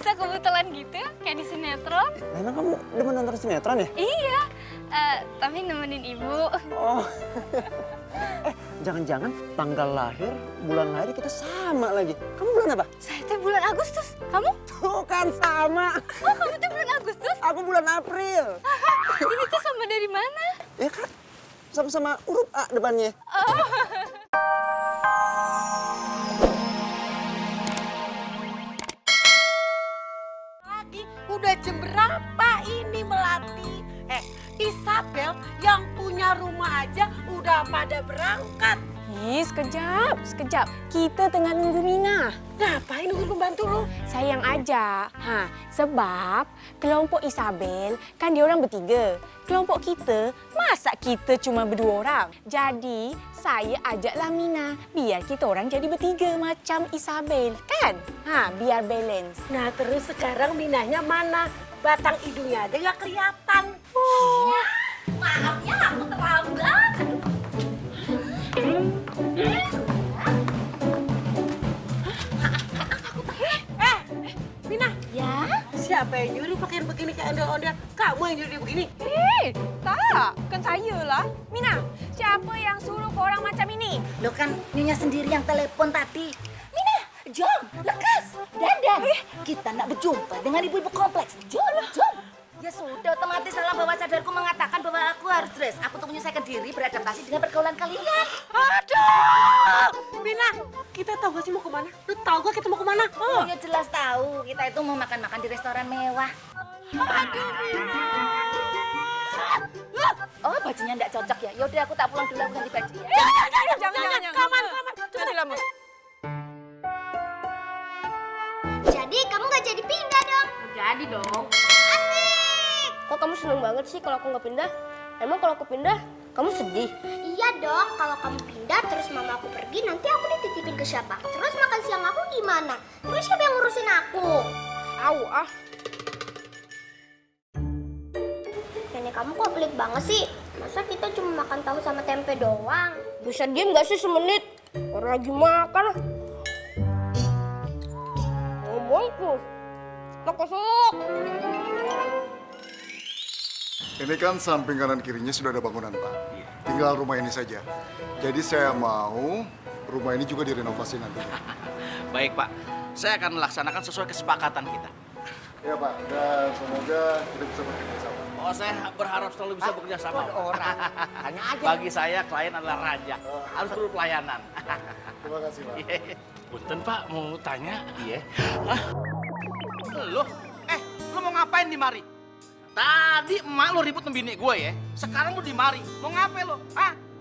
bisa kebetulan gitu, kayak di sinetron. Memang kamu demen nonton sinetron ya? Iya, tapi nemenin ibu. Oh, jangan-jangan tanggal lahir, bulan lahir kita sama lagi. Kamu bulan apa? Saya tuh bulan Agustus, kamu? Tuh kan sama. Oh, kamu tuh bulan Agustus? Aku bulan April. Ini tuh sama dari mana? Ya kan, sama-sama huruf A depannya. Udah jam berapa ini Melati? Isabel yang punya rumah aja udah pada berangkat. Ih, sekejap. Kita tengah nunggu Mina. Ngapain nunggu pembantu lu? Sayang aja. Sebab kelompok Isabel kan dia orang bertiga. Kelompok kita, masa kita cuma berdua orang? Jadi, saya ajaklah Mina. Biar kita orang jadi bertiga macam Isabel, kan? Biar balance. Nah terus sekarang Minanya mana? Batang hidungnya aja nggak kelihatan. Maaf ya, aku terlambat. Mina, Ya? siapa yang nyuruh pakaian begini kayak ondel-ondel? Kamu yang nyuruh dia begini? Tak, kan saya lah. Mina, siapa yang suruh korang macam ini? Lo kan Nyonya sendiri yang telepon tadi. Mina, jom, lekas, dandan. Kita nak berjumpa dengan ibu-ibu kompleks. Jom. Ya sudah, otomatis dalam bawah sadarku mengatakan bahwa aku harus dress up untuk menyelesaikan diri beradaptasi dengan pergaulan kalian. Aduh! Mina, kita tahu gak sih mau kemana? Lu tahu gak kita mau kemana? Oh, ya jelas tahu. Kita itu mau makan-makan di restoran mewah. Aduh, Mina! Oh, bajunya nggak cocok ya? Yaudah, aku tak pulang dulu, aku ganti baju. Jangan. Kaman. Nanti lama. Jadi kamu gak jadi pindah dong? Jadi dong. Kok kamu seneng banget sih kalau aku nggak pindah? Emang kalau aku pindah, kamu sedih? Iya dong, kalau kamu pindah terus mama aku pergi, nanti aku dititipin ke siapa? Terus makan siang aku gimana? Terus siapa yang ngurusin aku? Nenek kamu kok pelit banget sih? Masa kita cuma makan tahu sama tempe doang? Bisa diem nggak sih semenit? Orang lagi makan. Ngomongku. Sok. Ini kan samping kanan kirinya sudah ada bangunan, Pak. Tinggal rumah ini saja. Jadi saya mau rumah ini juga direnovasi nantinya. Baik, Pak. Saya akan melaksanakan sesuai kesepakatan kita. Ya, Pak. Dan semoga kita bisa bekerja sama. Oh, saya berharap selalu bisa bekerja sama. Orang, tanya aja. Bagi saya, klien adalah raja. Harus perlu pelayanan. Terima kasih, Pak. Punten Pak, mau tanya. Iya. Lo mau ngapain di mari? Tadi emak lo ribut membini gue ya. Sekarang lo di mari. Mau ngapain lo?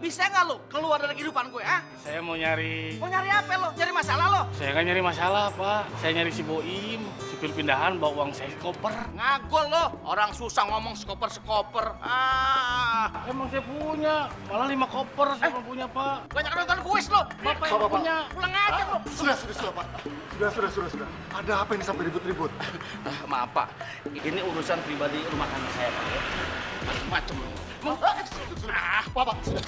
Bisa nggak lo keluar dari kehidupan gue? Saya mau nyari... Mau nyari apa lo? Nyari masalah lo? Saya nggak nyari masalah, Pak. Saya nyari si Boim, sipir pindahan, bawa uang saya koper. Ngagol lo. Orang susah ngomong sekoper-sekoper. Emang saya punya. Malah 5 koper saya punya, Pak. Banyak nonton kuis lo. Bapak yang punya. Pulang aja lo. Sudah, Pak. Sudah. Ada apa ini sampai ribut-ribut? Maaf Pak, ini urusan pribadi rumah tangga saya Pak. Macem-macem lo. Bapak, sudah.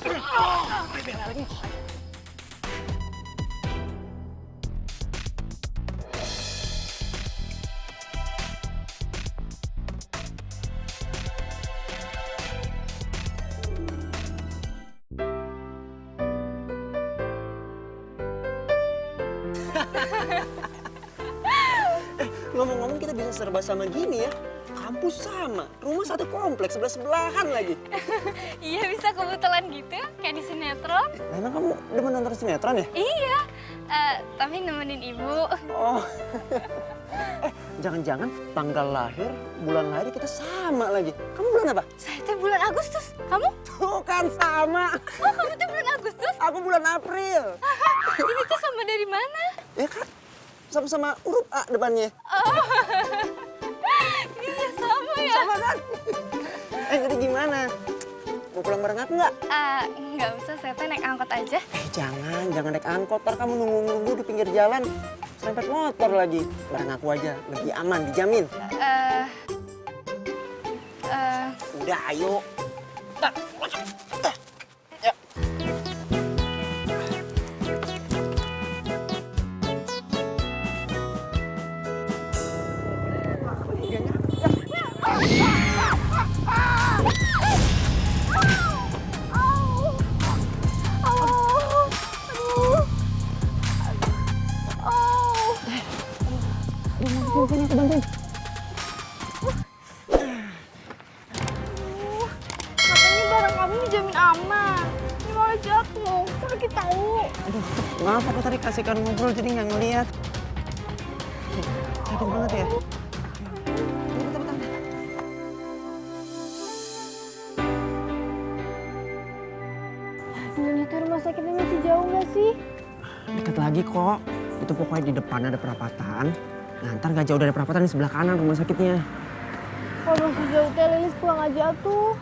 Ngomong-ngomong kita bisa serba sama gini ya. Kampus sama, rumah satu kompleks, sebelah-sebelahan lagi. Iya, bisa kebetulan gitu, kayak di sinetron. Memang kamu demen nonton sinetron ya? Iya, tapi nemenin ibu. Oh, jangan-jangan tanggal lahir, bulan lahir kita sama lagi. Kamu bulan apa? Saya tuh bulan Agustus, kamu? Tuh kan sama. Oh, kamu tuh bulan Agustus? Aku bulan April. Ini tuh sama dari mana? Ya kan, sama-sama huruf A depannya. Iya, sama ya? Sama kan? Jadi gimana? Mau pulang bareng aku nggak? Nggak usah, saya tuh naik angkot aja. Jangan naik angkot. Ntar kamu nunggu di pinggir jalan. Serempet motor lagi. Bareng aku aja, lebih aman, dijamin. Udah, ayo. bantuin. Katanya barang kamu dijamin aman. Ini malah jatuh. Sakit tahu. Aduh, maaf aku tadi kasihkan ngobrol jadi nggak ngeliat. Sakit banget ya. Bentar. Nyonya tuh rumah sakitnya masih jauh nggak sih? Deket lagi kok. Itu pokoknya di depan ada perapatan. Nah, ntar gak jauh dari perapatan di sebelah kanan rumah sakitnya. Kalau masih jauh teh Lilis pulang aja tuh.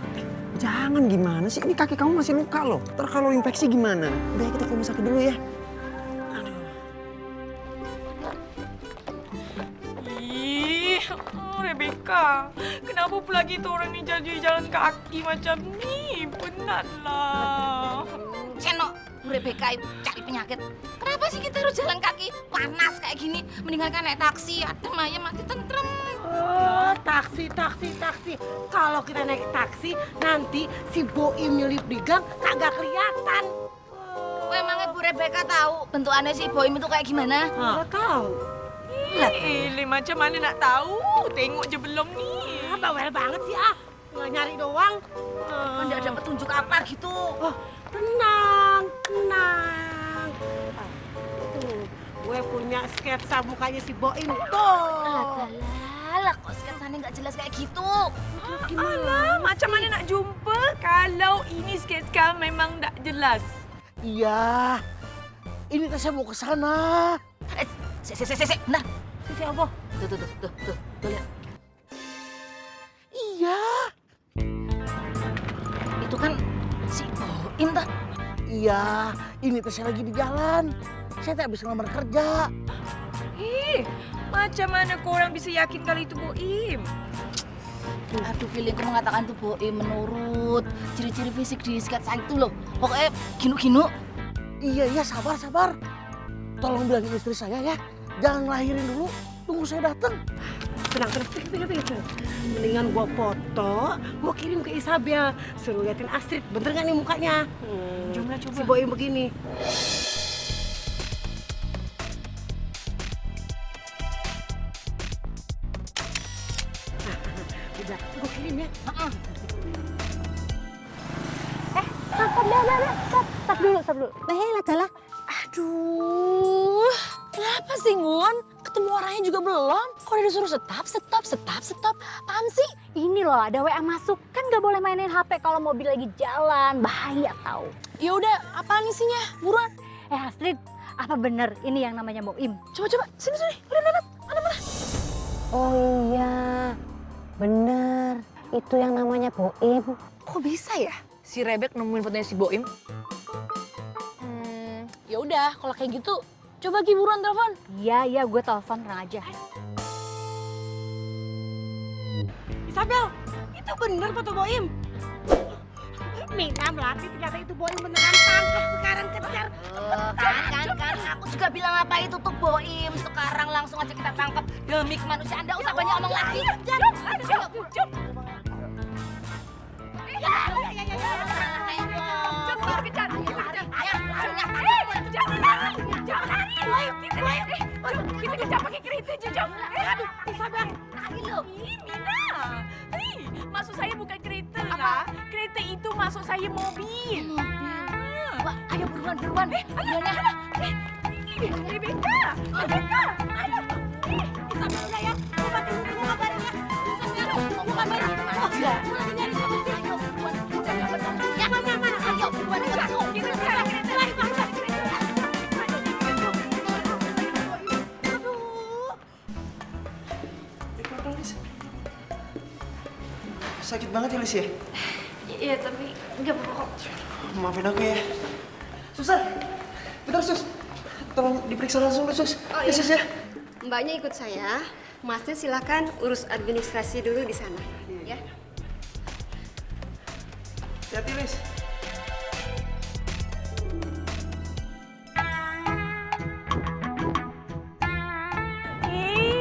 Jangan gimana sih? Ini kaki kamu masih luka loh. Ntar kalau infeksi gimana? Udah kita ke rumah sakit dulu ya. Ih, Rebecca, kenapa pula gitu orang ini jalan kaki macam ni? Penatlah. Seno, Rebecca itu cari penyakit. Kenapa sih kita harus jalan kaki? Panas kayak gini. Mendingan kan naik taksi. Adem aja mati tentrem. Oh, taksi. Kalau kita naik taksi, nanti si Boim nyelip di gang kagak kelihatan. Oh, emangnya Bu Rebecca tahu bentukannya si Boim itu kayak gimana? Nggak tahu. Ini macam mana nak tahu? Tengok je belum ni. Bawel banget sih nggak nyari doang. Nggak ada petunjuk apa gitu. Oh, tenang. Tuh, gue punya sketsa mukanya si Boim tuh. Alah, kok sketsanya nggak jelas kayak gitu? Alah, macam mana nak jumpa kalau ini sketsa memang tak jelas? Iya, ini saya mau ke sana. Benar. Siapa? Tuh, lihat. Iya. Itu kan si Boim dah. Iya, ini saya lagi di jalan. Saya tak bisa ngelamar kerja. Macam mana korang bisa yakin kalau itu Boim? Aduh, feelingku mengatakan itu Boim menurut ciri-ciri fisik di sketsa itu loh. Pokoknya ginu-ginu. Iya, sabar. Tolong bilangin istri saya ya. Jangan ngelahirin dulu. Tunggu saya datang. Tenang. Mendingan gua foto, gua kirim ke Isabel. Suruh liatin Astrid, bener nggak nih mukanya? Jomlah coba. Si Boim begini. Udah, gua kirim ya. Stop dulu. Lah. Aduh, kenapa sih Ngun? Ketemu orangnya juga belum. Kok udah disuruh stop? Apaan sih? Ini loh, ada WA masuk. Kan nggak boleh mainin HP kalau mobil lagi jalan. Bahaya tau. Ya udah, apaan isinya? Buruan. Astrid, apa bener ini yang namanya Boim? Coba. Sini. Lihat. Mana? Oh iya, bener. Itu yang namanya Boim. Kok bisa ya si Rebek nemuin fotonya si Boim? Ya udah, kalau kayak gitu, coba Ki buruan telepon. Iya, gue telepon tenang aja. Isabel, itu bener foto Boim. Mina Melati, ternyata itu Boim beneran. Tangkap sekarang, kejar. Kan. Aku juga bilang apa itu tuh Boim. Sekarang langsung aja kita tangkap. Demi kemanusiaan, nggak usah banyak omong lagi. Jom. Kita kejar pakai kereta aja, Jom. Aduh, Isabel. Mina. Maksud saya bukan kereta lah. Kereta itu maksud saya mobil. Wah, ayo buruan. Rebecca. Ayo. Isabel udah ya. Coba tunggu kabarnya. Isabel, tunggu kabarnya. Lagi nyari sama dia. Ayo, buruan. Ya, mana? Ayo, buruan. Kita sekarang kereta lagi. Sakit banget ya, Lis ya? Iya, tapi nggak apa-apa kok. Maafin aku ya. Suster, bentar Sus. Tolong diperiksa langsung Sus. Oh, Ya, Sus ya. Mbaknya ikut saya. Masnya silakan urus administrasi dulu di sana. Ya. Hati-hati, Lis.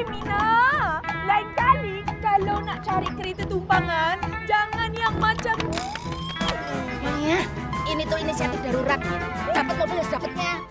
Mina, lain kali kalau nak cari kereta tumpangan, jangan yang macam Ini tuh inisiatif darurat. Dapat mobil harus dapatnya.